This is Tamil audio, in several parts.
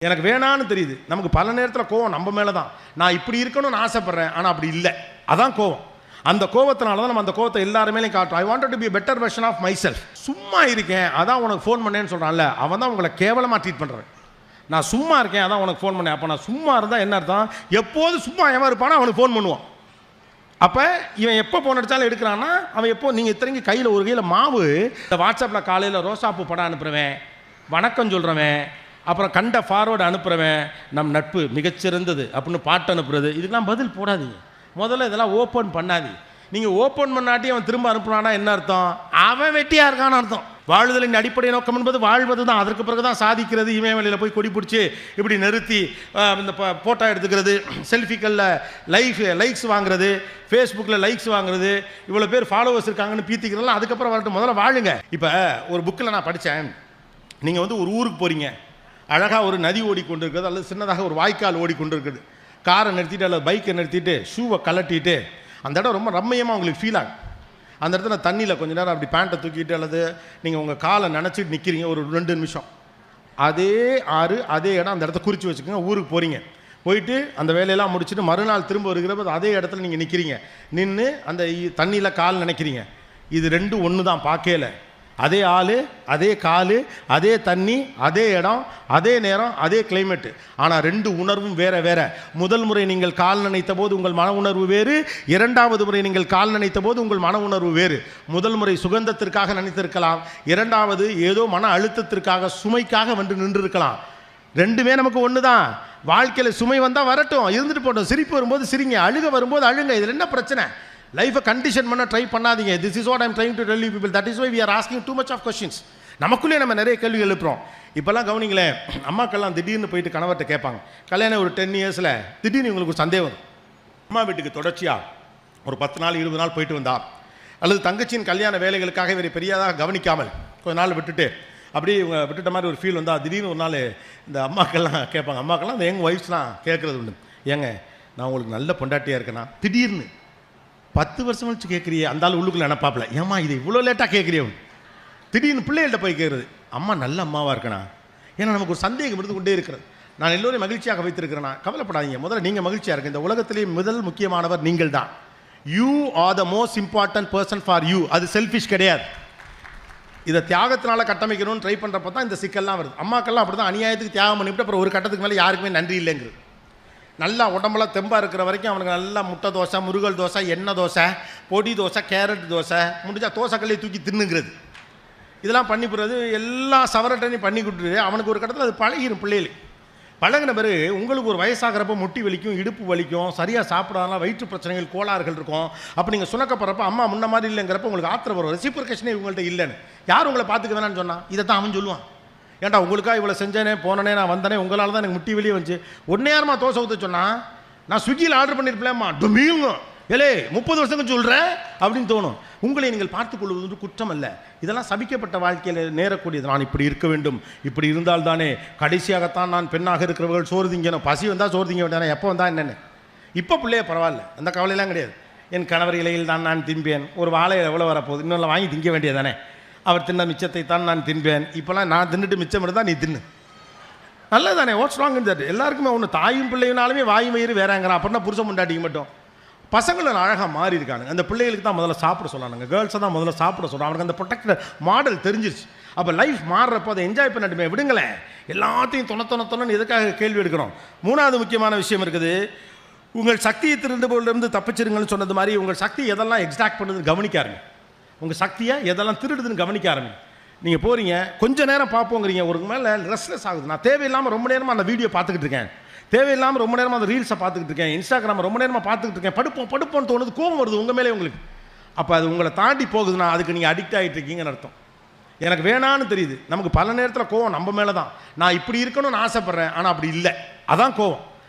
எனக்கு வேணான்னு தெரியுது. நமக்கு பல நேரத்தில் கோவம் நம்ம மேலே தான். நான் இப்படி இருக்கணும்னு ஆசைப்பட்றேன், ஆனால் அப்படி இல்லை. அதான் கோவம். அந்த கோவத்தினால தான் நம்ம அந்த கோவத்தை எல்லாரு மேலேயும் காட்டுறோம். I wanted to be better version of myself. சும்மா இருக்கேன், அதான் உனக்கு ஃபோன் பண்ணேன்னு சொல்கிறான்ல, அவன் தான் உங்களை கேவலமாக ட்ரீட் பண்ணுறேன். நான் சும்மா இருக்கேன், அதான் உனக்கு ஃபோன் பண்ணேன். அப்போ நான் சும்மா இருந்தால் என்ன அர்த்தம்? எப்போது சும்மா எவன் இருப்பானோ அவனுக்கு ஃபோன் பண்ணுவான். அப்போ இவன் எப்போ ஃபோன் அடித்தாலும் எடுக்கிறான்னா அவன் எப்போ நீங்கள் இத்தனைக்கு கையில் ஒரு கையில் மாவு, இந்த வாட்ஸ்அப்பில் காலையில் ரோசாப்பூ படம் அனுப்புகிறவன், வணக்கம் சொல்கிறவன், அப்புறம் கண்ட ஃபார்வேர்டு அனுப்புகிறவன், நம் நட்பு மிகச்சிறந்தது அப்படின்னு பாட்டு அனுப்புறது, இதுக்கெல்லாம் பதில் போடாதீங்க. முதல்ல இதெல்லாம் ஓப்பன் பண்ணாதீங்க. நீங்கள் ஓப்பன் பண்ணாட்டி அவன் திரும்ப அனுப்புனானா என்ன அர்த்தம்? அவன் வெட்டியாக இருக்கான்னு அர்த்தம். வாழ்தலின் அடிப்படை நோக்கம் என்பது வாழ்வது தான். அதற்கு பிறகு தான் சாதிக்கிறது. இமயமலையில் போய் கொடி பிடிச்சி இப்படி நிறுத்தி இந்த ஃபோட்டோ எடுத்துக்கிறது, செல்ஃபிகளில் லைக்ஸ் வாங்குறது, ஃபேஸ்புக்கில் லைக்ஸ் வாங்குறது, இவ்வளோ பேர் ஃபாலோவர்ஸ் இருக்காங்கன்னு பீத்திக்கிறதுலாம் அதுக்கப்புறம் வரட்டும். முதல்ல வாழுங்க. இப்போ ஒரு புக்கில் நான் படித்தேன், நீங்கள் ஒரு ஊருக்கு போகிறீங்க, அழகாக ஒரு நதி ஓடிக்கொண்டு இருக்கிறது அல்லது சின்னதாக ஒரு வாய்க்கால் ஓடிக்கொண்டு இருக்குது. காரை நிறுத்திட்டு அல்லது பைக்கை நிறுத்திட்டு ஷூவை கலட்டிட்டு அந்த இடம் ரொம்ப ரம்மியமாக உங்களுக்கு ஃபீல் ஆகும். அந்த இடத்துல தண்ணியில் கொஞ்சம் நேரம் அப்படி பேண்ட்டை தூக்கிட்டு அல்லது நீங்கள் உங்கள் காலை நினச்சிட்டு நிற்கிறீங்க ஒரு 2 நிமிஷம். அதே ஆறு அதே இடம், அந்த இடத்த குறித்து வச்சுக்கோங்க. ஊருக்கு போகிறீங்க, போயிட்டு அந்த வேலையெல்லாம் முடிச்சுட்டு மறுநாள் திரும்ப வருகிறப்ப அதே இடத்துல நீங்கள் நிற்கிறீங்க. நின்று அந்த தண்ணியில் கால் நினைக்கிறீங்க. இது ரெண்டும் ஒன்று தான் பார்க்கல. அதே ஆள், அதே கால், அதே தண்ணி, அதே இடம், அதே நேரம், அதே கிளைமேட்டு. ஆனால் 2 உணர்வும் வேறு வேறு. முதல் முறை நீங்கள் கால் நினைத்த போது உங்கள் மன உணர்வு வேறு, 2வது முறை நீங்கள் கால் நினைத்த போது உங்கள் மன உணர்வு வேறு. முதல் முறை சுகந்தத்திற்காக நினைத்திருக்கலாம், 2வது ஏதோ மன அழுத்தத்திற்காக சுமைக்காக வந்து நின்றுருக்கலாம். 2மே நமக்கு ஒன்று தான். வாழ்க்கையில் சுமை வந்தால் வரட்டும், இருந்துட்டு போட்டோம். சிரிப்பு வரும்போது சிரிங்க, அழுக வரும்போது அழுங்க. இதில் என்ன பிரச்சனை? லைஃபை கண்டிஷன் பண்ண ட்ரை பண்ணாதீங்க. This is what I'm trying to tell you people. That is why we are asking too much of questions. நமக்குள்ளே நம்ம நிறைய கேள்வி எழுப்புறோம். இப்போல்லாம் கவனிங்களேன், அம்மாக்கெல்லாம் திடீர்னு போயிட்டு கணவர்கிட்ட கேட்பாங்க, கல்யாணம் ஒரு 10 இயர்ஸில் திடீர்னு உங்களுக்கு ஒரு சந்தேகம். அம்மா வீட்டுக்கு தொடர்ச்சியாக ஒரு 10 நாள் 20 நாள் போயிட்டு வந்தா, அல்லது தங்கச்சியின் கல்யாண வேலைகளுக்காக இவரை பெரியாதாக கவனிக்காமல் கொஞ்ச நாள் விட்டுட்டு அப்படியே இவங்க விட்டுட்ட மாதிரி ஒரு ஃபீல் வந்தால் திடீர்னு ஒரு நாள் இந்த அம்மாக்கெல்லாம் கேட்பாங்க. அம்மாக்கெல்லாம் அந்த எங்கள் ஒய்ஃப்ஸ்லாம் கேட்குறது உண்டு, ஏங்க நான் உங்களுக்கு நல்ல பொண்டாட்டியாக இருக்கேனா, திடீர்னு 10 வருஷம் கழிச்சு கேட்குறியே. அந்த ஆள் உள்ளுக்குள்ள நினைப்பாப்பில், ஏம்மா இதை இவ்வளோ லேட்டாக கேட்குறியே. திடீர்னு பிள்ளைகள்கிட்ட போய் கேட்குறது, அம்மா நல்ல அம்மாவாக இருக்கணா. ஏன்னா நமக்கு ஒரு சந்தேகம் இருந்து கொண்டே இருக்கிறது. நான் எல்லோரையும் மகிழ்ச்சியாக வைத்திருக்கிறேன்னா, கவலைப்படாதீங்க. முதல்ல நீங்கள் மகிழ்ச்சியாக இருக்கு. இந்த உலகத்திலேயே முதல் முக்கியமானவர் நீங்கள் தான். You are the most important person for you. அது செல்ஃபிஷ் கிடையாது. இதை தியாகத்தினால கட்டமைக்கணும்னு ட்ரை பண்ணுறப்ப தான் இந்த சிக்கல்லாம் வருது. அம்மாக்கெல்லாம் அப்படி தான் அநியாயத்துக்கு தியாகம் பண்ணிவிட்டு அப்புறம் ஒரு கட்டத்துக்கு மேலே யாருக்குமே நன்றி இல்லைங்கிறது. நல்லா உடம்பெல்லாம் தெம்பாக இருக்கிற வரைக்கும் அவனுக்கு நல்லா முட்டை தோசை, முருகல் தோசை, எண்ணெய் தோசை, பொடி தோசை, கேரட் தோசை, முடிஞ்சால் தோசைக்கல்லையை தூக்கி தின்னுங்கிறது, இதெல்லாம் பண்ணி போகிறது. எல்லா சவரட்டையும் பண்ணி கொடுத்துட்டு அவனுக்கு ஒரு கட்டத்தில் அது பழகிடும். பிள்ளைகள் பழகின பிறகு உங்களுக்கு ஒரு வயசாகிறப்ப முட்டி வலிக்கும், இடுப்பு வலிக்கும், சரியாக சாப்பிடாதனால வயிற்று பிரச்சனைகள், கோளாறுகள் இருக்கும். அப்போ நீங்கள் சுணக்கப்படுறப்ப அம்மா முன்ன மாதிரி இல்லைங்கிறப்ப உங்களுக்கு ஆத்திரம் வரும். ரெசிப்ரோகேஷனே இவங்கள்ட்ட இல்லைன்னு. யார் உங்களை பார்த்துக்க வேணான்னு சொன்னால் இதை தான் அவன் சொல்லுவான். ஏன்டா உங்களுக்காக இவ்வளோ செஞ்சேனே, போனனே, நான் வந்தனே, உங்களால் தான் எனக்கு முட்டி வெளியே வந்துச்சு. உடனே யாருமா தோசை ஊற்ற சொன்னால் நான் ஸ்விக்கியில் ஆர்டர் பண்ணியிருப்பேன்மா டொமீங்க ஏலே 30 வருஷம் சொல்கிறேன் அப்படின்னு தோணும். உங்களை நீங்கள் பார்த்துக்கொள்வது வந்து குற்றம் அல்ல. இதெல்லாம் சபிக்கப்பட்ட வாழ்க்கையில் நேரக்கூடியது. நான் இப்படி இருக்க வேண்டும், இப்படி இருந்தால் தானே கடைசியாகத்தான் நான் பெண்ணாக இருக்கிறவர்கள் சோறு திங்கணும். பசி வந்தால் சோறு திங்க வேண்டாம், எப்போ வந்தால் என்னென்ன. இப்போ பிள்ளைய பரவாயில்ல, அந்த கவலையெல்லாம் கிடையாது. என் கணவர் இலையில் தான் நான் தின்பேன். ஒரு வாழை எவ்வளோ வரப்போகுது, இன்னொன்று வாங்கி திங்க வேண்டியதானே. அவர் தின்ன மிச்சத்தை தான் நான் தின்பேன். இப்போலாம் நான் தின்னுட்டு மிச்சம் இருந்தால் நீ தின்னு, நல்லது தானே. What's wrong in that? எல்லாருக்குமே ஒன்று. தாயும் பிள்ளைனாலுமே வாய் மயிறு வேறாங்கிறான். அப்படின்னா புருஷன் முண்டாட்டிக்க மட்டும். பசங்களை அழகாக மாறி இருக்கானுங்க. அந்த பிள்ளைகளுக்கு தான் முதல்ல சாப்பிட சொல்லானுங்க, கேர்ள்ஸை தான் முதல்ல சாப்பிட சொல்கிறாங்க. அவனுக்கு அந்த ப்ரொடெக்டர் மாடல் தெரிஞ்சிருச்சு. அப்போ லைஃப் மாறுறப்போ அதை என்ஜாய் பண்ணட்டுமே, விடுங்களேன். எல்லாத்தையும் தொணத்தொன்னு எதுக்காக கேள்வி எடுக்கிறோம். 3வது முக்கியமான விஷயம் இருக்குது. உங்கள் சக்தியை திருடுபவர்களிருந்து தப்பிச்சிருங்கன்னு சொன்னது மாதிரி உங்கள் சக்தி எதெல்லாம் எக்ஸாக்ட் பண்ணுதுன்னு கவனிக்காருங்க. உங்கள் சக்தியை எதெல்லாம் திருடுதுன்னு கவனிக்க ஆரம்பிங்க. நீங்கள் போகிறீங்க, கொஞ்சம் நேரம் பார்ப்போங்கிறீங்க, ஒரு மேலே ரெஸ்ட்லெஸ் ஆகுது. நான் தேவையில்லாமல் ரொம்ப நேரமாக அந்த வீடியோ பார்த்துக்கிட்டு இருக்கேன், தேவையில்லாமல் ரொம்ப நேரமாக அந்த ரீல்ஸை பார்த்துக்கிட்டு இருக்கேன், இன்ஸ்டாகிராம் ரொம்ப நேரமாக பார்த்துக்கிட்டு இருக்கேன், படுப்போன்னு தோணுது, கோவம் வருது உங்கள் மேலே உங்களுக்கு. அப்போ அது உங்களை தாண்டி போகுதுன்னா அதுக்கு நீங்கள் அடிக்ட் ஆகிட்டு இருக்கீங்கன்னு அர்த்தம். எனக்கு வேணான்னு தெரியுது. நமக்கு பல நேரத்தில் கோவம் நம்ம மேலே தான். நான் இப்படி இருக்கணும்னு ஆசைப்பட்றேன், ஆனால் அப்படி இல்லை. அதான் கோவம்.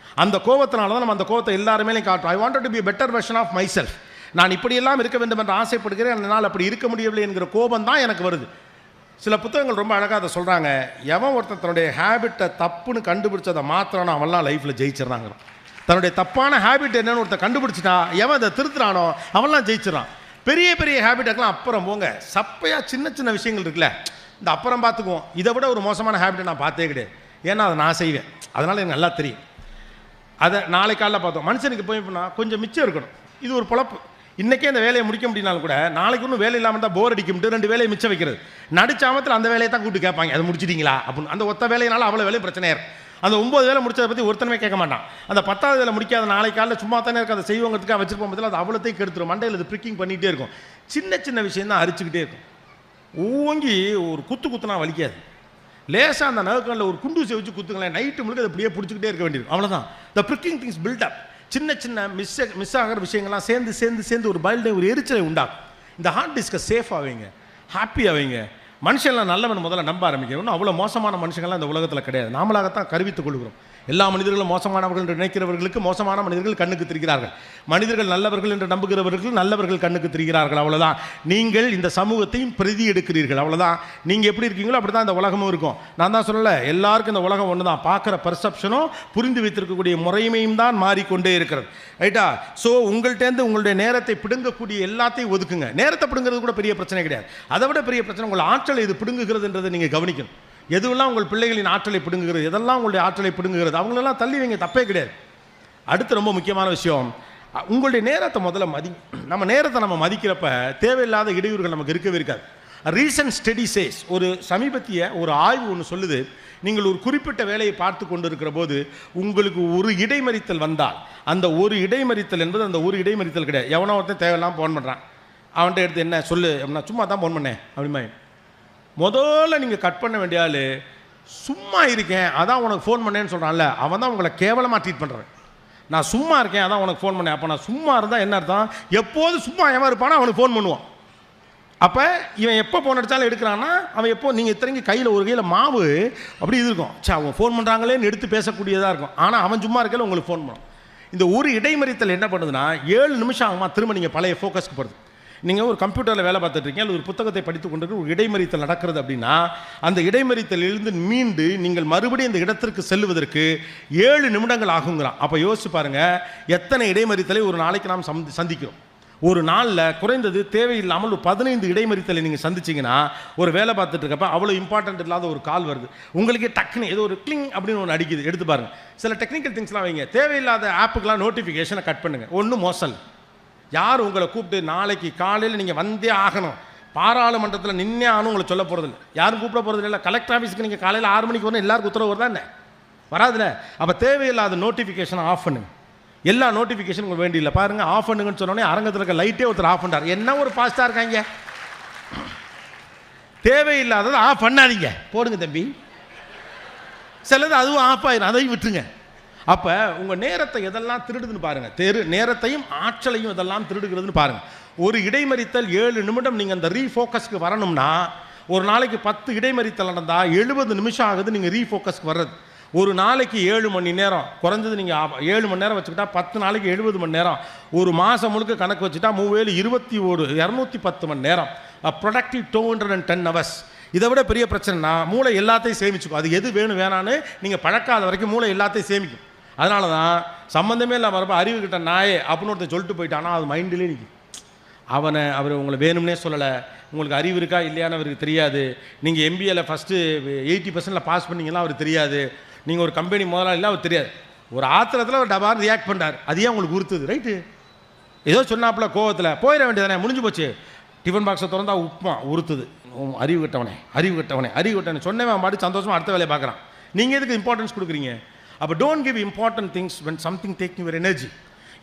அந்த கோவத்தினால தான் நம்ம அந்த கோவத்தை எல்லாரு மேலேயும் காட்டுறோம். I wanted to be better version of myself. நான் இப்படியெல்லாம் இருக்க வேண்டும் என்று ஆசைப்படுகிறேன், என்னால் அப்படி இருக்க முடியவில்லை என்கிற கோபம் தான் எனக்கு வருது. சில புத்தகங்கள் ரொம்ப அழகாக அதை சொல்கிறாங்க. எவன் ஒருத்தன் தன்னுடைய ஹேபிட்டை தப்புன்னு கண்டுபிடிச்சதை மாத்திரானோ அவன்லாம் லைஃப்பில் ஜெயிச்சிடறாங்க. தன்னுடைய தப்பான ஹேபிட் என்னன்னு ஒருத்தர் கண்டுபிடிச்சிட்டா, எவன் அதை திருத்துறானோ அவன்லாம் ஜெயிச்சிடறான். பெரிய பெரிய ஹேபிட்டுக்கெல்லாம் அப்புறம் போங்க. சப்பையாக சின்ன சின்ன விஷயங்கள் இருக்குல்ல, இந்த அப்புறம் பார்த்துக்குவோம். இதை விட ஒரு மோசமான ஹேபிட்டை நான் பார்த்தே கிடையாது. ஏன்னா அதை நான் செய்வேன், அதனால் எனக்கு நல்லா தெரியும். அதை நாளை காலைல பார்த்தோம். மனுஷனுக்கு போய் பண்ணால் கொஞ்சம் மிச்சம் இருக்கணும். இது ஒரு பொழப்பு. இன்றைக்கே அந்த வேலையை முடிக்க முடியினாலும் கூட நாளைக்கு ஒன்றும் வேலை இல்லாமல் தான் போர் அடிக்கும்ட்டு 2 வேலையை மிச்சம் வைக்கிறது. நடிச்சாமத்தில் அந்த வேலையை தான் கூப்பிட்டு கேட்பாங்க, அதை முடிச்சிட்டிங்களா அப்படின்னு. அந்த ஒத்த வேலையினால அவ்வளோ வேலையும் பிரச்சனையார். அந்த 9 வேலை முடிச்சதை பற்றி ஒருத்தனமே கேட்க மாட்டான். அந்த 10வது வேலை முடிக்காத நாளை காலையில் சும்மா தானே இருக்க அதை செய்வங்கிறதுக்காக வச்சிருப்போம் பதில் அது அவ்வளோத்தையும் கெடுத்துரும். மண்டையில் அது ப்ரிக்கிங் பண்ணிகிட்டே இருக்கும். சின்ன சின்ன விஷயம் தான் அரிச்சுக்கிட்டே இருக்கும். ஓங்கி ஒரு குத்துனா வலிக்காது. லேசாக அந்த நகக்கல்ல ஒரு குண்டூசியை வச்சு குத்துங்களேன், நைட்டு முழுக்க அதை அப்படியே பிடிச்சிக்கிட்டே இருக்க வேண்டியிருக்கும். அவ்வளோதான். த ப்ரிக்கிங் திங்ஸ் பில்ட் அப். சின்ன சின்ன மிஸ் ஆகிற விஷயங்கள்லாம் சேர்ந்து ஒரு பைல்டை ஒரு எரிச்சலை உண்டாகும். இந்த ஹார்ட் டிஸ்கை சேஃப் ஆவீங்க, ஹாப்பி ஆவீங்க. மனுஷன்லாம் நல்லவன் முதல்ல நம்ப ஆரம்பிக்கணும். அவ்வளோ மோசமான மனுஷங்கள்லாம் இந்த உலகத்தில் கிடையாது. நாமளாகத்தான் கருவித்துக் கொள்கிறோம். எல்லா மனிதர்களும் மோசமானவர்கள் என்று நினைக்கிறவர்களுக்கு மோசமான மனிதர்கள் கண்ணுக்கு தெரிகிறார்கள். மனிதர்கள் நல்லவர்கள் என்று நம்புகிறவர்கள் நல்லவர்கள் கண்ணுக்கு தெரிகிறார்கள். அவ்வளோதான். நீங்கள் இந்த சமூகத்தையும் பிரதி எடுக்கிறீர்கள். அவ்வளோதான். நீங்கள் எப்படி இருக்கீங்களோ அப்படி தான் இந்த உலகமும் இருக்கும். நான் தான் சொல்லலை, எல்லாருக்கும் இந்த உலகம் ஒன்று தான். பார்க்குற பர்செப்ஷனும் புரிந்து வைத்திருக்கக்கூடிய முறைமையும் தான் மாறிக்கொண்டே இருக்கிறது. ரைட்டா? ஸோ உங்கள்கிட்டேருந்து உங்களுடைய நேரத்தை பிடுங்கக்கூடிய எல்லாத்தையும் ஒதுக்குங்க. நேரத்தை பிடுங்கிறது கூட பெரிய பிரச்சனை கிடையாது. அதை விட பெரிய பிரச்சனை உங்கள் ஆற்றலை இது பிடுங்குகிறதுன்றதை நீங்கள் கவனிக்கணும். எதுவெல்லாம் உங்கள் பிள்ளைகளின் ஆற்றலை பிடுங்குகிறது, எதெல்லாம் உங்களுடைய ஆற்றலை பிடுங்குகிறது, அவங்களெல்லாம் தள்ளி வைங்க, தப்பே கிடையாது. அடுத்து ரொம்ப முக்கியமான விஷயம், உங்களுடைய நேரத்தை முதல்ல நம்ம நேரத்தை நம்ம மதிக்கிறப்ப தேவையில்லாத இடையூறுகள் நமக்கு இருக்கவே இருக்காது. ரீசன்ட் ஸ்டடி சேஸ், ஒரு சமீபத்திய ஒரு ஆய்வு ஒன்று சொல்லுது, நீங்கள் ஒரு குறிப்பிட்ட வேலையை பார்த்து கொண்டு இருக்கிற போது உங்களுக்கு ஒரு இடைமறித்தல் வந்தால், அந்த ஒரு இடைமறித்தல் என்பது அந்த ஒரு இடைமறித்தல் கிடையாது. எவனோ ஒருத்தன் தேவையில்லாமல் ஃபோன் பண்ணுறான், அவன்கிட்ட எடுத்து என்ன சொல்லு அப்படின்னா, சும்மா தான் ஃபோன் பண்ணேன் அப்படிமா. முதல்ல நீங்கள் கட் பண்ண வேண்டிய ஆள், சும்மா இருக்கேன் அதான் உனக்கு ஃபோன் பண்ணேன்னு சொல்கிறான்ல, அவன் தான் உங்களை கேவலமாக ட்ரீட் பண்ணுறேன். நான் சும்மா இருக்கேன் அதான் உனக்கு ஃபோன் பண்ணேன். அப்போ நான் சும்மா இருந்தால் என்ன அர்த்தம்? எப்போது சும்மா எவன் இருப்பானா அவனுக்கு ஃபோன் பண்ணுவான். அப்போ இவன் எப்போ ஃபோன் அடித்தாலும் எடுக்கிறான்னா அவன் எப்போ, நீங்கள் இத்தனைக்கு கையில் ஒரு கையில் மாவு அப்படி இது இருக்கும், சே அவன் ஃபோன் பண்ணுறாங்களேன்னு எடுத்து பேசக்கூடியதாக இருக்கும். ஆனால் அவன் சும்மா இருக்கையில் உங்களுக்கு ஃபோன் பண்ணும். இந்த ஒரு இடைமறித்தல் என்ன பண்ணுதுன்னா 7 நிமிஷம் ஆகுமா திரும்ப நீங்கள் பழைய ஃபோக்கஸ்க்கு போகிறது. நீங்கள் ஒரு கம்ப்யூட்டரில் வேலை பார்த்துட்ருக்கீங்க, அல்லது ஒரு புத்தகத்தை படித்து கொண்டு ஒரு இடைமறித்தல் நடக்கிறது அப்படின்னா, அந்த இடைமறித்தலிலிருந்து மீண்டு நீங்கள் மறுபடியும் இந்த இடத்திற்கு செல்லுவதற்கு 7 நிமிடங்கள் ஆகுங்கிறான். அப்போ யோசிச்சு பாருங்கள், எத்தனை இடைமறித்தலை ஒரு நாளைக்கு நாம் சந்திக்கிறோம். ஒரு நாளில் குறைந்தது தேவையில்லாமல் ஒரு 15 இடைமறித்தலை நீங்கள் சந்திச்சிங்கன்னா, ஒரு வேலை பார்த்துட்டு இருக்கப்ப அவ்வளோ இம்பார்ட்டன்ட் இல்லாத ஒரு கால் வருது, உங்களுக்கே டக்குன்னு ஏதோ ஒரு கிளிங் அப்படின்னு ஒன்று அடிக்குது. எடுத்து பாருங்கள். சில டெக்னிக்கல் திங்ஸ்லாம் வைங்க. தேவையில்லாத ஆப்புக்கெலாம் நோட்டிஃபிகேஷனை கட் பண்ணுங்கள். ஒன்றும் மோசம். யார் உங்களை கூப்பிட்டு நாளைக்கு காலையில் நீங்கள் வந்தே ஆகணும், பாராளுமன்றத்தில் நின்னே ஆகணும் உங்களை சொல்ல போகிறதில்ல, யாரும் கூப்பிட போகிறது இல்லை. கலெக்டர் ஆஃபீஸுக்கு நீங்கள் காலையில் 6 மணிக்கு வரணும், எல்லாருக்கும் உத்தரவு வருதா என்ன? வராதுல்ல. அப்போ தேவையில்லாத நோட்டிஃபிகேஷனை ஆஃப் பண்ணுங்க. எல்லா நோட்டிஃபிகேஷன் உங்களுக்கு வேண்டியில்லை. பாருங்கள், ஆஃப் பண்ணுங்கன்னு சொன்னோடனே அரங்கத்தில் இருக்க லைட்டே ஒருத்தர் ஆஃப் பண்ணுறார். என்ன ஒரு பாஸ்ட்டாக இருக்காங்க. தேவையில்லாததை ஆஃப் பண்ணாதீங்க, போடுங்க தம்பி. சிலது அதுவும் ஆஃப் ஆயிரும், அதையும் விட்டுருங்க. அப்போ உங்கள் நேரத்தை எதெல்லாம் திருடுதுன்னு பாருங்கள். நேரத்தையும் ஆற்றலையும் எதெல்லாம் திருடுகிறதுன்னு பாருங்கள். ஒரு இடைமறித்தல் 7 நிமிடம் நீங்கள் அந்த ரீஃபோக்கஸ்க்கு வரணும்னா, ஒரு நாளைக்கு 10 இடைமறித்தல் நடந்தால் 70 நிமிஷம் ஆகுது நீங்கள் ரீஃபோக்கஸ்க்கு வர்றது. ஒரு நாளைக்கு 7 மணி நேரம், குறைஞ்சது நீங்கள் 7 மணி நேரம் வச்சுக்கிட்டா 10 நாளைக்கு 70 மணி நேரம், ஒரு மாதம் முழுக்க கணக்கு வச்சுட்டா 210 மணி நேரம். Productive 210 hours. இதை விட பெரிய பிரச்சனைனா மூளை எல்லாத்தையும் சேமிச்சுக்கும். அது எது வேணும் வேணான்னு நீங்கள் பழக்காத வரைக்கும் மூளை எல்லாத்தையும் சேமிக்கும். அதனால தான் சம்மந்தமே இல்லாமல் வரப்போ அறிவு கிட்ட நாயே அப்படின்னு ஒருத்தர் சொல்லிட்டு போயிட்டானா அது மைண்டிலே நிற்கும். அவர் உங்களை வேணும்னே சொல்லலை, உங்களுக்கு அறிவு இருக்கா இல்லையான்னு அவருக்கு தெரியாது. நீங்கள் MBAல ஃபஸ்ட்டு 80% பாஸ் பண்ணிங்கன்னா அவருக்கு தெரியாது. நீங்கள் ஒரு கம்பெனி முதலாளிலாம் அவர் தெரியாது. ஒரு ஆத்திரத்தில் அவர் டபார் ரியாக்ட் பண்ணுறார், அது ஏன் உங்களுக்கு உறுத்துது? ரைட்டு, ஏதோ சொன்னாப்புல கோவத்தில் போயிட வேண்டியதானே, முடிஞ்சு போச்சு. டிஃபன் பாக்ஸை திறந்தா உப்புமா உறுத்துது. அறிவு கட்டவனே சொன்னவன் மாட்டி சந்தோஷமாக அடுத்த வேலையை பார்க்குறான். நீங்கள் எதுக்கு இம்பார்ட்டன்ஸ் கொடுக்குறீங்க? அப்போ don't give important things when something taking your energy.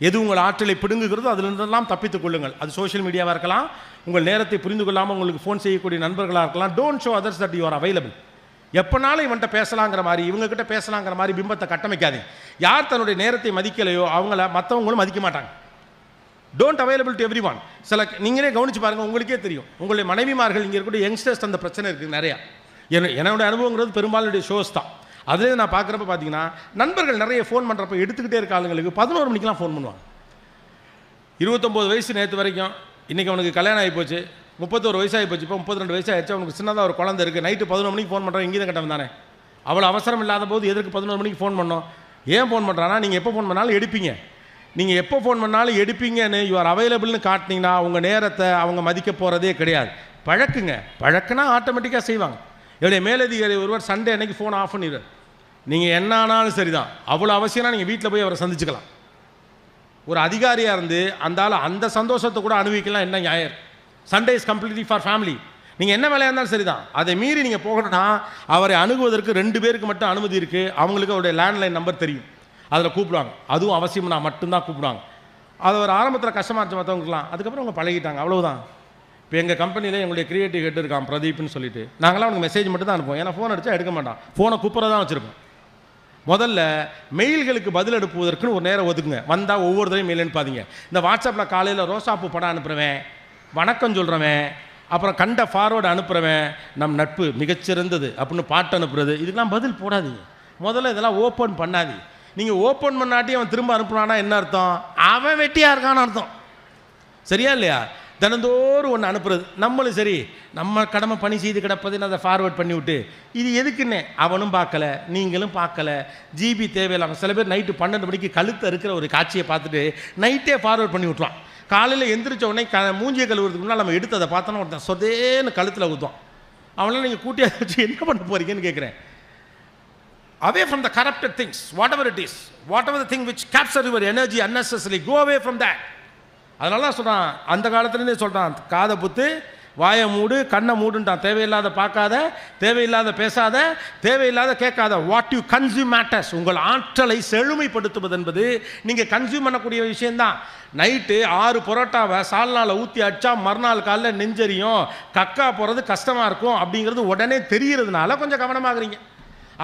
எது உங்கள் ஆற்றலை பிடுங்குகிறதோ அதிலிருந்தெல்லாம் தப்பித்துக் கொள்ளுங்கள். அது சோஷியல் மீடியாவாக இருக்கலாம், உங்கள் நேரத்தை புரிந்து கொள்ளாமல் உங்களுக்கு ஃபோன் செய்யக்கூடிய நண்பர்களாக இருக்கலாம். Don't show others that you are available. எப்போனாலும் இவன்கிட்ட பேசலாங்கிற மாதிரி, இவங்ககிட்ட பேசலாங்கிற மாதிரி பிம்பத்தை கட்டமைக்காதீங்க. யார் தன்னுடைய நேரத்தை மதிக்கலையோ அவங்கள மற்றவங்களும் மதிக்க மாட்டாங்க. Don't available to every one. நீங்களே கவனித்து பாருங்கள், உங்களுக்கே தெரியும். உங்களுடைய மனைவிமார்கள் இங்கே இருக்கக்கூடிய யங்ஸ்டர்ஸ் அந்த பிரச்சனை இருக்குது நிறையா. என்னோட அனுபவங்கிறது பெரும்பாலுடைய ஷோஸ் தான். அதிலே நான் பார்க்குறப்ப பார்த்தீங்கன்னா, நண்பர்கள் நிறைய ஃபோன் பண்ணுறப்ப எடுத்துக்கிட்டே இருக்க ஆளுங்களுக்கு 11 மணிக்கெலாம் ஃபோன் பண்ணுவாங்க. 29 வயசு நேற்று வரைக்கும், இன்றைக்கி அவனுக்கு கல்யாணம் ஆகி போச்சு, 31 வயசாகி போச்சு, இப்போ 32 வயசு ஆகிடுச்சு, அவனுக்கு சின்னதாக ஒரு குழந்தை இருக்குது. நைட்டு 11 மணிக்கு ஃபோன் பண்ணுறோம், இங்கே தான் கட்டவன் தானே. அவ்வளோ அவசரம் இல்லாத போது எதற்கு 11 மணிக்கு ஃபோன் பண்ணோம்? ஏன் ஃபோன் பண்ணுறான்னா, நீங்கள் எப்போ ஃபோன் பண்ணாலும் எடுப்பீங்க. நீங்கள் எப்போ ஃபோன் பண்ணாலும் எடுப்பீங்கன்னு யூ ஆர் அவைலபிள்னு காட்டினீங்கன்னா உங்கள் நேரத்தை அவங்க மதிக்க போகிறதே கிடையாது. பழக்குனா ஆட்டோமேட்டிக்காக செய்வாங்க. என்னுடைய மேலதிகாரி ஒருவர் சண்டே அன்னைக்கு ஃபோன் ஆஃப் பண்ணிடுவார். நீங்கள் என்ன ஆனாலும் சரிதான். அவ்வளோ அவசியம்னா நீங்கள் வீட்டில் போய் அவரை சந்திச்சுக்கலாம். ஒரு அதிகாரியாக இருந்து அந்த சந்தோஷத்தை கூட அனுபவிக்கலாம். என்ன நியாயம்? Sunday is completely for family. நீங்கள் என்ன வேலையாக இருந்தாலும் சரிதான். அதை மீறி நீங்கள் போகணும்னா அவரை அணுகுவதற்கு 2 பேருக்கு மட்டும் அனுமதி இருக்குது. அவங்களுக்கு அவருடைய லேண்ட்லைன் நம்பர் தெரியும், அதில் கூப்பிடுவாங்க. அதுவும் அவசியம்னா மட்டும்தான் கூப்பிடுவாங்க. அது ஒரு ஆரம்பத்தில் கஷ்டமாக இருந்துச்சு மற்றவங்களுக்குலாம். அதுக்கப்புறம் அவங்க பழகிட்டாங்க, அவ்வளோதான். இப்போ எங்கள் கம்பெனியில் எங்களுடைய கிரியேட்டிவ் ஹெட் இருக்கான் பிரதீப்னு சொல்லிட்டு, நாங்களாம் அவனுக்கு மெசேஜ் மட்டும் தான் அனுப்புவோம். ஏன்னா ஃபோன் அடித்தா எடுக்க மாட்டான், ஃபோனை கூப்பிட்றதான் தான் வச்சுருப்போம். முதல்ல மெயில்களுக்கு பதில் அனுப்புவதற்குன்னு ஒரு நேரம் ஒதுக்குங்க. வந்தால் ஒவ்வொரு தடையும் மெயில் அனுப்பாதீங்க. இந்த வாட்ஸ்அப்பில் காலையில் ரோசாப்பூ படம் அனுப்புகிறவன், வணக்கம் சொல்கிறவன், அப்புறம் கண்ட ஃபார்வேர்டு அனுப்புகிறவன், நம் நட்பு மிகச்சிறந்தது அப்படின்னு பாட்டு அனுப்புறது, இதுக்கெல்லாம் பதில் போடாதீங்க. முதல்ல இதெல்லாம் ஓப்பன் பண்ணாதீங்க. நீங்கள் ஓப்பன் பண்ணாட்டி அவன் திரும்ப அனுப்புனானா என்ன அர்த்தம்? அவன் வெட்டியாக இருக்கான்னு அர்த்தம். சரியா இல்லையா? தினந்தோறும் ஒன்று அனுப்புறது. நம்மளும் சரி, நம்ம கடமை பணி செய்து கிடப்பதுன்னு அதை ஃபார்வேர்ட் பண்ணி விட்டு இது எதுக்குன்னு அவனும் பார்க்கல, நீங்களும் பார்க்கல, ஜிபி தேவையில்லாமல். சில பேர் நைட்டு 12 மணிக்கு கழுத்தை இருக்கிற ஒரு காட்சியை பார்த்துட்டு நைட்டே ஃபார்வேர்ட் பண்ணி விட்ருவான். காலையில் எந்திரிச்ச உடனே மூஞ்சியை கழுவுறதுக்கு முன்னால் நம்ம எடுத்து அதை பார்த்தோன்னா ஒருத்தன் சொதேன்னு கழுத்தில் ஊற்றுவான். அவனால் நீங்கள் கூட்டியாக வச்சு என்ன பண்ண போகிறீங்கன்னு கேட்குறேன். Away from the corrupted things, whatever it is, whatever the thing which captures your energy unnecessarily, go away from that. அதனால தான் சொல்கிறான், அந்த காலத்துலேருந்தே சொல்கிறான், காதை புத்து வாயை மூடு கண்ணை மூடுன்ட்டான். தேவையில்லாத பார்க்காத, தேவையில்லாத பேசாத, தேவையில்லாத கேட்காத. What you consume matters. உங்கள் ஆற்றலை செழுமைப்படுத்துவது என்பது நீங்கள் கன்சியூம் பண்ணக்கூடிய விஷயந்தான். நைட்டு 6 பரோட்டாவை சால்னாவில் ஊற்றி அடித்தா மறுநாள் காலையில் நெஞ்சரியும், கக்கா போகிறது கஷ்டமாக இருக்கும் அப்படிங்கிறது உடனே தெரிகிறதுனால கொஞ்சம் கவனமாகறீங்க.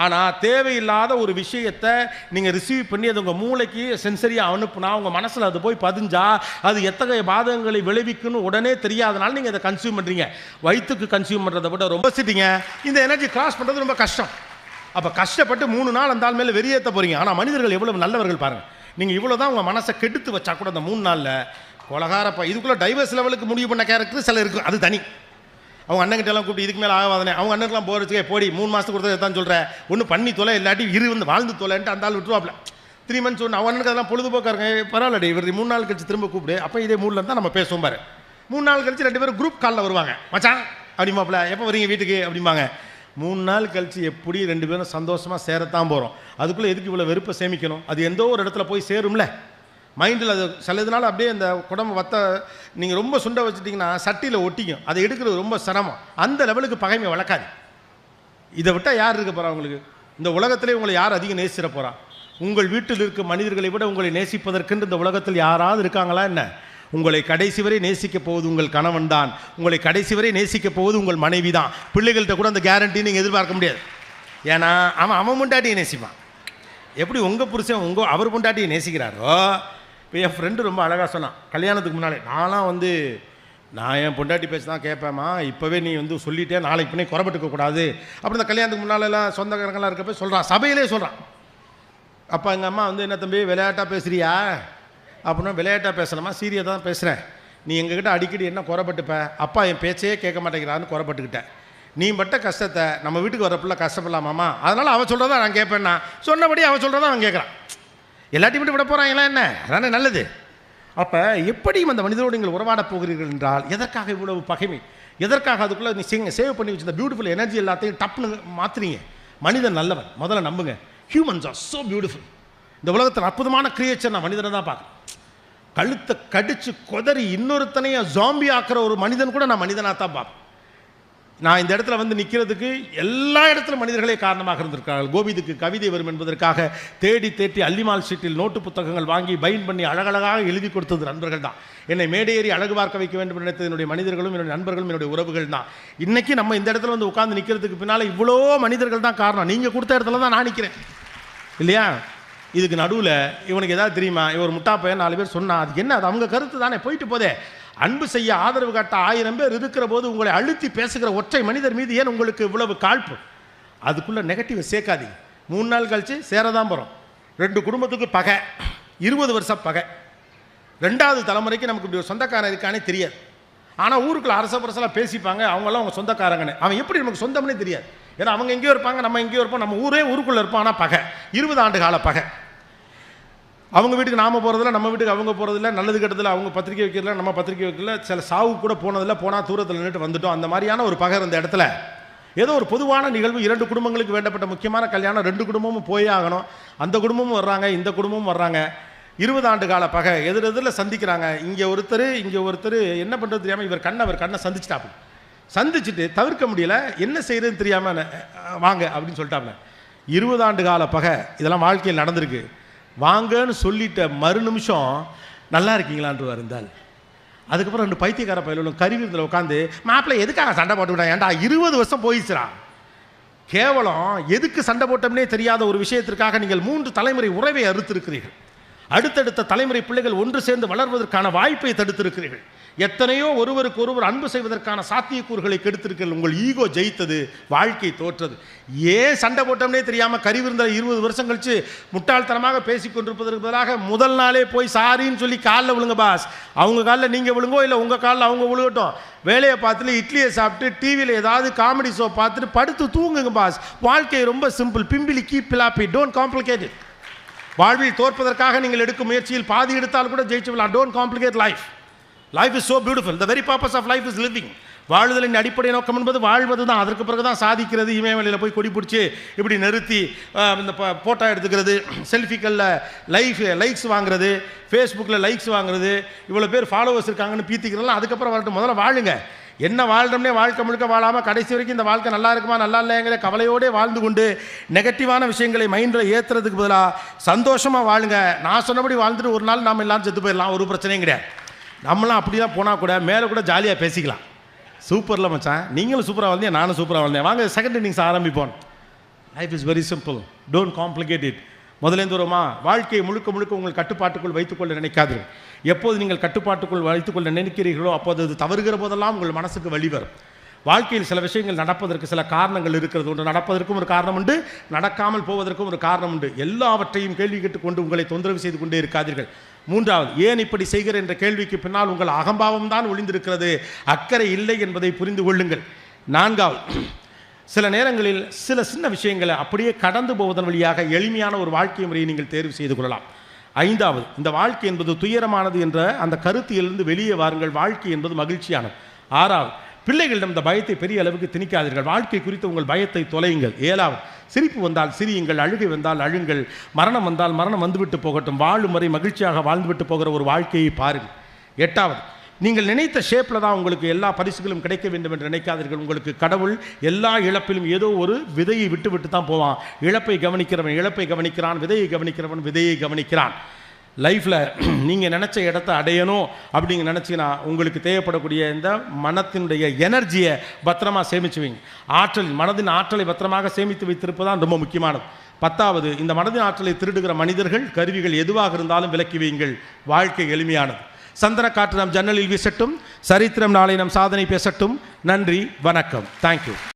ஆனால் தேவையில்லாத ஒரு விஷயத்தை நீங்கள் ரிசீவ் பண்ணி அது உங்கள் மூளைக்கு சென்சரியாக அனுப்புனா உங்கள் மனசில் அது போய் பதிஞ்சா அது எத்தகைய பாதகங்களை விளைவிக்குன்னு உடனே தெரியாதனால நீங்கள் அதை கன்சியூம் பண்ணுறீங்க. வயிற்றுக்கு கன்சியூம் பண்ணுறதை விட ரொம்ப சிட்டிங்க. இந்த எனர்ஜி கிராஸ் பண்ணுறது ரொம்ப கஷ்டம். அப்போ கஷ்டப்பட்டு 3 நாள் அந்த ஆள் மேலே வெறியேற்ற போகிறீங்க. ஆனால் மனிதர்கள் எவ்வளவு நல்லவர்கள் பாருங்கள். நீங்கள் இவ்வளோ தான் உங்கள் மனசை கெடுத்து வச்சா கூட அந்த 3 நாளில் கொலகாரப்பா இதுக்குள்ளே டைவர்ஸ் லெவலுக்கு முடிவு பண்ண கேரக்டர் சில இருக்குது, அது தனி. அவங்க அண்ணங்கிட்டெல்லாம் கூப்பிட்டு இதுக்கு மேலே ஆகாதனே, அவங்க அண்ணனுக்குலாம் போகிறதுக்கே போடி 3 மாதத்துக்கு கொடுத்தது தான் சொல்கிறேன், ஒன்று பண்ணி தொலை இல்லாட்டி வந்து வாழ்ந்து தொலைன்ட்டு அந்த ஆள் விட்டுருவாப்ல. 3 months ஒன்று அவன் அண்ணனுக்கு அதெல்லாம் பொழுதுபோக்காக இருங்க. பரவாயில்ல, இவர் 3 நாள் கழிச்சு திரும்ப கூப்பிடு, அப்போ இதே மூடில் இருந்தால் நம்ம பேசுவோம் பாரு. 3 நாள் கழிச்சு 2 பேரும் குரூப் காலில் வருவாங்க. மச்சான் அப்படிமாப்பில் எப்போ வரீங்க வீட்டுக்கு அப்படிம்பாங்க. 3 நாள் கழிச்சு எப்படி 2 பேரும் சந்தோஷமாக சேரத்தான் போகிறோம். அதுக்குள்ளே எதுக்கு இவ்வளோ வெறுப்பை சேமிக்கணும்? அது எந்தோ ஒரு இடத்துல போய் சேரும்ல மைண்டில். அது சிலதுனால அப்படியே அந்த குடம்பு வத்த நீங்கள் ரொம்ப சுண்டை வச்சுட்டிங்கன்னா சட்டியில் ஒட்டிக்கும். அதை எடுக்கிறது ரொம்ப சிரமம். அந்த லெவலுக்கு பகைமை வளர்க்காது. இதை விட்டால் யார் இருக்க போகிறா உங்களுக்கு? இந்த உலகத்திலே உங்களை யார் அதிகம் நேசிட போகிறா? உங்கள் வீட்டில் இருக்க மனிதர்களை விட உங்களை நேசிப்பதற்கென்று இந்த உலகத்தில் யாராவது இருக்காங்களா என்ன? உங்களை கடைசி வரை நேசிக்கப் போவது உங்கள் கணவன் தான். உங்களை கடைசி வரை நேசிக்கப் போவது உங்கள் மனைவி தான். பிள்ளைகள்கிட்ட கூட அந்த கேரண்டி நீங்கள் எதிர்பார்க்க முடியாது. ஏன்னா அவன் பொண்டாட்டியை நேசிப்பான். எப்படி உங்கள் புருஷன் அவர் பொண்டாட்டியை நேசிக்கிறாரோ. இப்போ என் ஃப்ரெண்டு ரொம்ப அழகாக சொன்னான், கல்யாணத்துக்கு முன்னாலே நான் என் பொண்டாட்டி பேச்சு தான் கேட்பேம்மா, இப்போவே நீ சொல்லிட்டே நாளைக்கு பண்ணி குறைபட்டுக்கக்கூடாது அப்படி. இந்த கல்யாணத்துக்கு முன்னாலெல்லாம் சொந்தக்காரங்களாம் இருக்கப்போ சொல்கிறான், சபையிலே சொல்கிறான். அப்போ எங்கள் அம்மா என்ன தம்பி விளையாட்டாக பேசுகிறியா அப்படின்னா, விளையாட்டாக பேசலாமா, சீரியஸாக தான் பேசுகிறேன். நீ எங்ககிட்ட அடிக்கடி என்ன குறைபட்டுப்ப, அப்பா என் பேச்சையே கேட்க மாட்டேங்கிறான்னு குறைபட்டுக்கிட்டேன். நீ பட்ட கஷ்டத்தை நம்ம வீட்டுக்கு வர பிள்ளை கஷ்டப்படலாமாம்மா, அதனால் அவன் சொல்கிறதா நான் கேட்பேன்னா, சொன்னபடி அவன் சொல்கிறதா அவன் கேட்குறான். எல்லாத்தையும் விட்டு விட போகிறாங்களா என்ன? அதானே நல்லது. அப்போ எப்படியும் அந்த மனிதரோடு நீங்கள் உறவாட போகிறீர்கள் என்றால் எதற்காக இவ்வளவு பகைமை? எதற்காக அதுக்குள்ளே நீ சேவ் பண்ணி வச்சு இந்த பியூட்டிஃபுல் எனர்ஜி எல்லாத்தையும் டப்புன்னு மாற்றுறீங்க? மனிதன் நல்லவன், முதல்ல நம்புங்க. Humans are so beautiful. இந்த உலகத்தில் அற்புதமான கிரியேச்சர் நான் மனிதனை தான் பார்க்குறேன். கழுத்தை கடிச்சு கொதறி இன்னொருத்தனையும் ஜாம்பி ஆக்கிற ஒரு மனிதன் கூட நான் மனிதனாக தான் பார்ப்பேன். நான் இந்த இடத்துல நிற்கிறதுக்கு எல்லா இடத்துல மனிதர்களே காரணமாக இருந்திருக்கிறார்கள். கோவிதுக்கு கவிதை வரும் என்பதற்காக தேடி அல்லிமால் ஸ்ட்ரீட்டில் நோட்டு புத்தகங்கள் வாங்கி பைன் பண்ணி அழகழகாக எழுதி கொடுத்தது நண்பர்கள் தான். என்னை மேடையேறி அழகு பார்க்க வைக்க வேண்டும் நினைத்தது என்னுடைய மனிதர்களும் என்னுடைய நண்பர்களும் என்னுடைய உறவுகள் தான். இன்றைக்கி நம்ம இந்த இடத்துல உட்கார்ந்து நிற்கிறதுக்கு பின்னால் இவ்வளோ மனிதர்கள் தான் காரணம். நீங்கள் கொடுத்த இடத்துல தான் நான் நிற்கிறேன் இல்லையா? இதுக்கு நடுவில் இவனுக்கு ஏதாவது தெரியுமா? இவர் முட்டா பையன் 4 பேர் சொன்னால் அதுக்கு என்ன? அது அவங்க கருத்து தானே, போயிட்டு போதே. அன்பு செய்ய ஆதரவு காட்ட 1000 பேர் இருக்கிற போது உங்களை அழுத்தி பேசுகிற ஒற்றை மனிதர் மீது ஏன் உங்களுக்கு இவ்வளவு காழ்ப்பு? அதுக்குள்ளே நெகட்டிவ் சேர்க்காதீங்க. 3 நாள் கழித்து சேரதான் போகிறோம். 2 குடும்பத்துக்கு பகை, 20 வருஷம் பகை. 2வது தலைமுறைக்கு நமக்கு இப்படி ஒரு சொந்தக்காரன் இருக்கானே தெரியாது. ஆனால் ஊருக்குள்ள அரச பரசலாக பேசிப்பாங்க, அவங்களாம் அவங்க சொந்தக்காரங்கன்னு. அவன் எப்படி நமக்கு சொந்தம்னே தெரியாது. ஏன்னா அவங்க எங்கேயோ இருப்பாங்க, நம்ம எங்கேயோ இருப்போம். நம்ம ஊருக்குள்ளே இருப்போம், ஆனால் பகை. 20 ஆண்டு கால பகை. அவங்க வீட்டுக்கு நாம் போகிறதில்ல, நம்ம வீட்டுக்கு அவங்க போகிறதில்ல. நல்லது கெட்டதில் அவங்க பத்திரிக்கை வைக்கிறதில்ல, நம்ம பத்திரிக்கை வைக்கல. சில சாவு கூட போனதில்லை, போனால் தூரத்தில் நின்றுட்டு வந்துட்டோம். அந்த மாதிரியான ஒரு பகை இந்த இடத்துல. ஏதோ ஒரு பொதுவான நிகழ்வு, 2 குடும்பங்களுக்கு வேண்டப்பட்ட முக்கியமான கல்யாணம், 2 குடும்பமும் போயே ஆகணும். அந்த குடும்பமும் வர்றாங்க, இந்த குடும்பமும் வர்றாங்க. 20 ஆண்டு கால பகை எதிரெதிரில் சந்திக்கிறாங்க. இங்கே ஒருத்தர் என்ன பண்ணுறது தெரியாமல் இவர் கண்ணை சந்திச்சிட்டாப்பு. சந்திச்சுட்டு தவிர்க்க முடியல, என்ன செய்யறதுன்னு தெரியாமல் வாங்க அப்படின்னு சொல்லிட்டாங்க. 20 ஆண்டு கால பகை இதெல்லாம் வாழ்க்கையில் நடந்திருக்கு. வாங்கன்னு சொல்லிட்ட மறு நிமிஷம் நல்லா இருக்கீங்களான்னு இருந்தால் அதுக்கப்புறம் 2 பைத்தியக்கார பயிலும் கருவிருந்தில் உட்காந்து மாப்பிள்ளை எதுக்காக சண்டை போட்டுக்கிட்டா, ஏன்டா 20 வருஷம் போயிடுச்சுடா. கேவலம் எதுக்கு சண்டை போட்டோம்னே தெரியாத ஒரு விஷயத்திற்காக நீங்கள் 3 தலைமுறை உறவை அறுத்திருக்கிறீர்கள். அடுத்தடுத்த தலைமுறை பிள்ளைகள் ஒன்று சேர்ந்து வளர்வதற்கான வாய்ப்பை தடுத்திருக்கிறீர்கள். எத்தனையோ ஒருவருக்கு ஒருவர் அன்பு செய்வதற்கான சாத்தியக்கூறுகளை கெடுத்திருக்கிறீர்கள். உங்கள் ஈகோ ஜெயித்தது, வாழ்க்கை தோற்றது. ஏன் சண்டை போட்டோம்னே தெரியாமல் கறிவிருந்த 20 வருஷம் கழிச்சு முட்டாள்தனமாக பேசிக்கொண்டிருப்பதற்கு பதிலாக முதல் நாளே போய் சாரின்னு சொல்லி காலில் விழுங்க பாஸ். அவங்க காலில் நீங்கள் விழுங்கோ, இல்லை உங்கள் காலில் அவங்க விழுகட்டும். வேலையை பார்த்துட்டு இட்லியை சாப்பிட்டு டிவியில் ஏதாவது காமெடி ஷோ பார்த்துட்டு படுத்து தூங்குங்க பாஸ். வாழ்க்கை ரொம்ப சிம்பிள். பிம்பிலி கீப் பிலாப்பி, டோன்ட் காம்ப்ளிகேட் இட். வாழ்வில் தோற்பதற்காக நீங்கள் எடுக்கும் முயற்சியில் பாதி எடுத்தால் கூட ஜெயிச்சு விடலாம். Don't complicate life. Life is so beautiful. The very purpose of life is living. வாழ்தலின் அடிப்படை நோக்கம் என்பது வாழ்வது தான். அதற்கு பிறகு தான் சாதிக்கிறது. இமயமலையில் போய் கொடி பிடிச்சி இப்படி நிறுத்தி இந்த ஃபோட்டோ எடுத்துக்கிறது, செல்ஃபிகளில் லைக்ஸ் வாங்குறது, ஃபேஸ்புக்கில் லைக்ஸ் வாங்குறது, இவ்வளோ பேர் ஃபாலோவர்ஸ் இருக்காங்கன்னு பீத்திக்கிறதுலாம் அதுக்கப்புறம் வரட்டும். முதல்ல வாழுங்க. என்ன வாழ்கிறோம்னே வாழ்க்கை முழுக்க வாழாமல் கடைசி வரைக்கும் இந்த வாழ்க்கை நல்லா இருக்குமா நல்லா இல்லைங்கிற கவலையோடே வாழ்ந்து கொண்டு நெகட்டிவான விஷயங்களை மைண்டில் ஏற்றுறதுக்கு பதிலாக சந்தோஷமாக வாழுங்க. நான் சொன்னபடி வாழ்ந்துட்டு ஒரு நாள் நாம் எல்லாம் செத்து போயிடலாம், ஒரு பிரச்சனையும் கிடையாது. நம்மளாம் அப்படி தான் போனால் கூட மேலே கூட ஜாலியாக பேசிக்கலாம். சூப்பரில் மச்சான், நீங்களும் சூப்பராக வந்தேன், நானும் சூப்பராக வந்தேன், வாங்க செகண்ட் இன்னிங்ஸ் ஆரம்பிப்போம். Life is very simple. Don't complicate it. முதலேந்து வருமா, வாழ்க்கையை முழுக்க உங்கள் கட்டுப்பாட்டுக்குள் வைத்துக்கொள்ள நினைக்காதீர்கள். எப்போது நீங்கள் கட்டுப்பாட்டுக்குள் வைத்துக்கொள்ள நினைக்கிறீர்களோ அப்போது அது தவறுகிற போதெல்லாம் உங்கள் மனசுக்கு வழிவரும். வாழ்க்கையில் சில விஷயங்கள் நடப்பதற்கு சில காரணங்கள் இருக்கிறது. ஒன்று நடப்பதற்கும் ஒரு காரணம் உண்டு, நடக்காமல் போவதற்கும் ஒரு காரணம் உண்டு. எல்லாவற்றையும் கேள்வி கேட்டுக்கொண்டு உங்களை தொந்தரவு செய்து கொண்டே இருக்காதீர்கள். 3வது, ஏன் இப்படி செய்கிற என்ற கேள்விக்கு பின்னால் உங்கள் அகம்பாவம் தான் ஒளிந்திருக்கிறது, அக்கறை இல்லை என்பதை புரிந்து கொள்ளுங்கள். 4வது, சில நேரங்களில் சில சின்ன விஷயங்களை அப்படியே கடந்து போவதன் வழியாக எளிமையான ஒரு வாழ்க்கை முறையை நீங்கள் தேர்வு செய்து கொள்ளலாம். 5வது, இந்த வாழ்க்கை என்பது துயரமானது என்ற அந்த கருத்திலிருந்து வெளியே வாருங்கள். வாழ்க்கை என்பது மகிழ்ச்சியானது. 6வது, பிள்ளைகளிடம் இந்த பயத்தை பெரிய அளவுக்கு திணிக்காதீர்கள். வாழ்க்கை குறித்து உங்கள் பயத்தை தொலையுங்கள். 7வது, சிரிப்பு வந்தால் சிரியுங்கள், அழுகை வந்தால் அழுங்கள், மரணம் வந்தால் மரணம் வந்துவிட்டு போகட்டும், வாழும் வரை மகிழ்ச்சியாக வாழ்ந்துவிட்டு போகிற ஒரு வாழ்க்கையை பாருங்கள். 8வது, நீங்கள் நினைத்த ஷேப்பில் தான் உங்களுக்கு எல்லா பரிசுகளும் கிடைக்க வேண்டும் என்று நினைக்காதீர்கள். உங்களுக்கு கடவுள் எல்லா இழப்பிலும் ஏதோ ஒரு விதையை விட்டு தான் போவான். இழப்பை கவனிக்கிறவன் இழப்பை கவனிக்கிறான், விதையை கவனிக்கிறவன் விதையை கவனிக்கிறான். லைஃப்பில் நீங்கள் நினச்ச இடத்த அடையணும் அப்படிங்க நினச்சிங்கன்னா உங்களுக்கு தேவைப்படக்கூடிய இந்த மனத்தினுடைய எனர்ஜியை பத்திரமாக சேமிச்சு வைங்க. மனதின் ஆற்றலை பத்திரமாக சேமித்து வைத்திருப்பதான் ரொம்ப முக்கியமானது. 10வது, இந்த மனதின் ஆற்றலை திருடுகிற மனிதர்கள் கருவிகள் எதுவாக இருந்தாலும் விலக்கி வையுங்கள். வாழ்க்கை எளிமையானது. சந்தன காற்று நம் ஜன்னலில் வீசட்டும், சரித்திரம் நாளை நம் சாதனை பேசட்டும். நன்றி, வணக்கம். தேங்க்யூ.